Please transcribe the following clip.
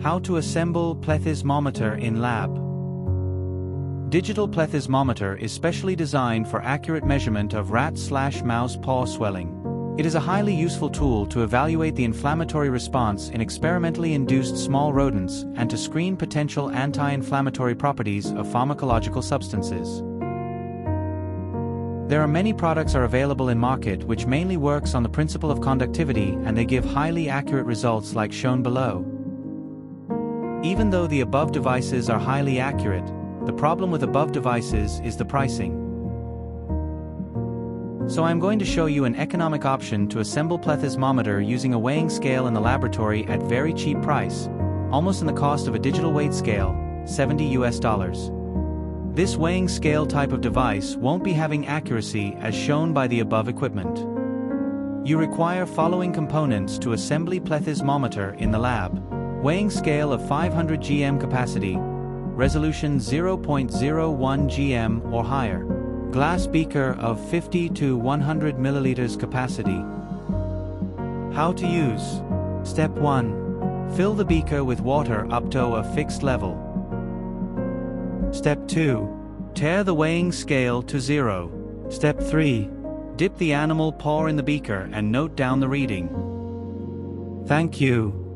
How to assemble plethysmometer in lab. Digital plethysmometer is specially designed for accurate measurement of rat/mouse paw swelling. It is a highly useful tool to evaluate the inflammatory response in experimentally induced small rodents and to screen potential anti-inflammatory properties of pharmacological substances. There are many products available in market which mainly works on the principle of conductivity, and they give highly accurate results like shown below. Even though the above devices are highly accurate, the problem with above devices is the pricing. So I'm going to show you an economic option to assemble plethysmometer using a weighing scale in the laboratory at very cheap price, almost in the cost of a digital weight scale, $70. This weighing scale type of device won't be having accuracy as shown by the above equipment. You require following components to assemble plethysmometer in the lab: weighing scale of 500 gm capacity, resolution 0.01 gm or higher, glass beaker of 50 to 100 milliliters capacity. How to use. Step 1. Fill the beaker with water up to a fixed level. Step 2. Tear the weighing scale to 0. Step 3. Dip the animal paw in the beaker and note down the reading. Thank you.